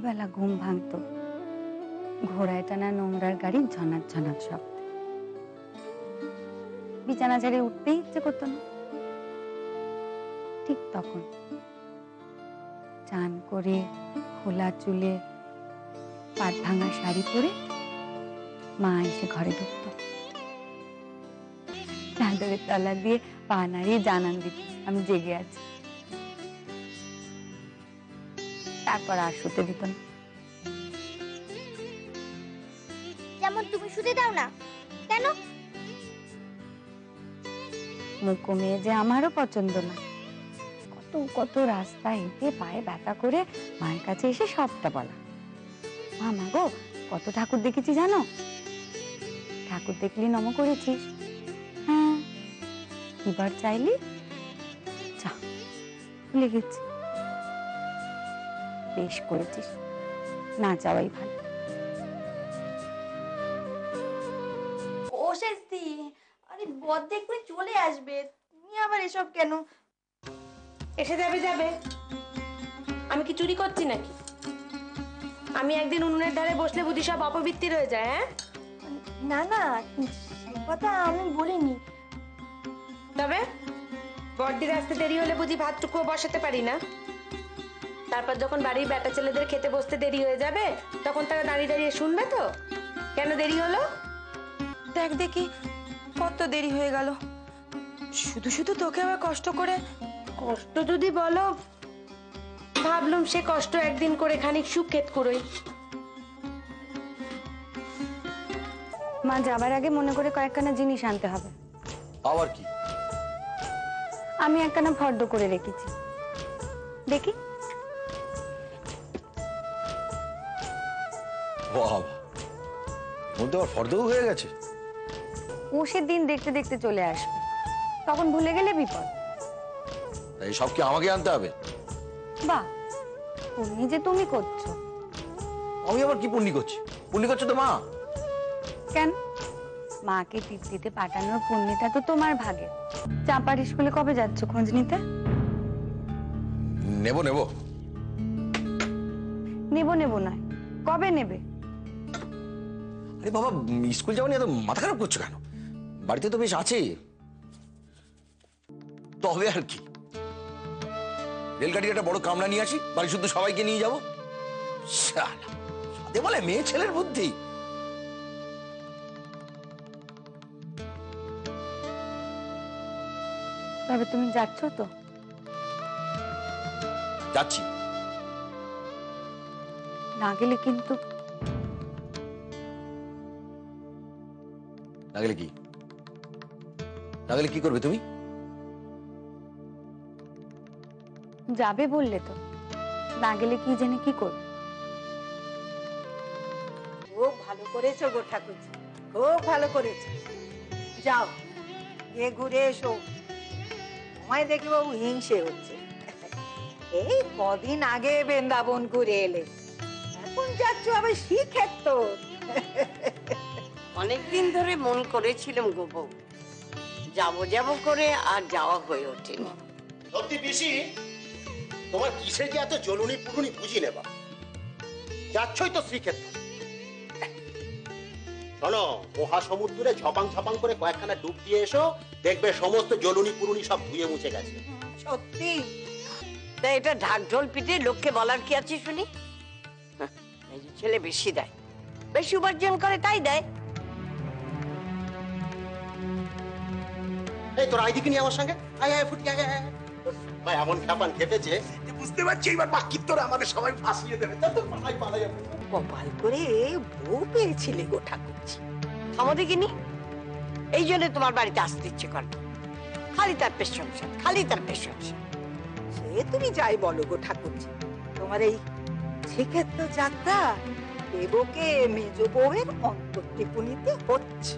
ভোরবেলা ঘুম ভাঙতো ঘোড়ায় টানা নোংরার গাড়ির ঝনাক ঝনাক শব্দ। বিছানা ছেড়ে উঠতেই ইচ্ছে করতো না। ঠিক তখন চান করে খোলা চুলে পাট ভাঙা শাড়ি পরে মা এসে ঘরে ঢুকতো। চাদরের তলা দিয়ে পা নাড়িয়ে জানান দিত আমি জেগে আছি। তারপর আর শুতে দিত না। যেমন তুমি শুতে দাও না কেন? মুখো মেয়ে যে আমারও পছন্দ না। কত কত রাস্তা হেঁটে পায়ে ব্যথা করে মায়ের কাছে এসে সবটা বলা। মা গো, কত ঠাকুর দেখেছি জানো? ঠাকুর দেখলি নম করেছিস? হ্যাঁ। এবার চাইলি? যা, ভুলে গেছি। বেশ করেছিস, না চাওয়াই ভালো। ও শেষদি, আরে বদ দেখবে চলে আসবে, তুমি আবার এসব কেন? এসে যাবে যাবে, আমি কি চুরি করছি নাকি? আমি একদিন উনুনের ধারে বসলে বুঝি সব অপবৃত্তি রয়ে যায়? হ্যাঁ না না, সে কথা আমি বলিনি। তবে বড়দির আসতে দেরি হলে বুঝি ভাতটুকুও বসাতে পারি না? তারপর যখন বাড়ির বেটা ছেলেদের খেতে বসতে দেরি হয়ে যাবে তখন তারা দাঁড়িয়ে দাঁড়িয়ে শুনবে তো কেন দেরি হলো। দেখ দেখি কত দেরি হয়ে গেল, শুধু শুধু তোকে আবার কষ্ট করে। কষ্ট যদি বলো, ভাবলাম সে কষ্ট একদিন করে খানিক সুখেত করই। মা যাবার আগে মনে করে কয়েকখানা জিনিস আনতে হবে। আবার কি? আমি একখানা ফর্দ করে রেখেছি, দেখি। বাবা, মধ্যে আবার ফর্দও হয়ে গেছে। ও সেদিন দেখতে দেখতে চলে আসবে, তখন ভুলে গেলে বিপদ। এই সব কি আমাকে আনতে হবে? বাহ, তুমি যে তুমি করছো। আমি আবার কি পুণ্যি করছি? পুণ্যি করছো তো মা। কেন? মাকে তৃপ্তিতে পাঠানোর পুণ্যটা তো তোমার ভাগে। চাপার স্কুলে কবে যাচ্ছ খোঁজ নিতে? নেব নেব নেব নেব নয়, কবে নেবে? আরে বাবা, স্কুল যাওয়া নিয়ে এত মাথা খারাপ করছো কেন? বাড়িতে তো বেশ আছে। তবে আর কি, রেলগাড়ির একটা বড় কামরা নিয়ে আসি, বাড়ি শুধু সবাইকে নিয়ে যাবো। সাথে বলে মেয়ে ছেলের বুদ্ধি। তবে তুমি যাচ্ছ তো? যাচ্ছি। না গেলে কিন্তু। না গেলে কি? না গেলে কি করবে তুমি? যাবে বললে তো, না গেলে কি জানি কি করবে। খুব ভালো করেছো গো ঠাকুরজি, খুব ভালো করেছো। যাও গিয়ে ঘুরে এসো। আমায় দেখে বাবু হিংসে হচ্ছে। এই কদিন আগে বৃন্দাবন ঘুরে এলে, এখন যাচ্ছ আবার শ্রীক্ষেত্র। অনেকদিন ধরে মন করেছিলাম গো বউ, যাবো যাবো করে আর যাওয়া হয়ে ওঠেনি। সত্যি পিসি, তোমার কিসে যে এত জ্বলুনি পুরুনি বুঝি নেবা। যাচ্ছই তো শ্রীক্ষেত্র। শোনো, মহাসমুদ্রে ঝপাং ঝপাং করে কয়েকখানা ডুব দিয়ে এসো, দেখবে সমস্ত জ্বলুনি পুরুনি সব ধুয়ে মুছে গেছে। সত্যি? তা এটা ঢাক ঢোল পিটে লোককে বলার কি আছে শুনি? এই যে ছেলে বেশি দেয়, বেশি উপার্জন করে তাই দেয়। এই তোর আইদিকে নিয়ে আমার সঙ্গে আয় আয় ফুটি আয় আয়। ভাই এমন খ্যাপান খেটেছে যে বুঝতে পারছি এবার বাকি তোর আমাদের সবাই ফাঁসিয়ে দেবে। তা তোর পালাই পালাই যাবে। কপাল করে বউ পেয়েছিলে গো ঠাকুরজি। আমাদের কিনি এই জন্য তোমার বাড়িতে আসতে ইচ্ছে করে। খালি তার প্রশংসা, খালি তার প্রশংসা। সে তুমি যাই বলো গো ঠাকুরজি, তোমার এই শ্রীক্ষেত্র যাত্রা দেবকে মেজ বউয়ের অন্তর্টিপুনিতে হচ্ছে।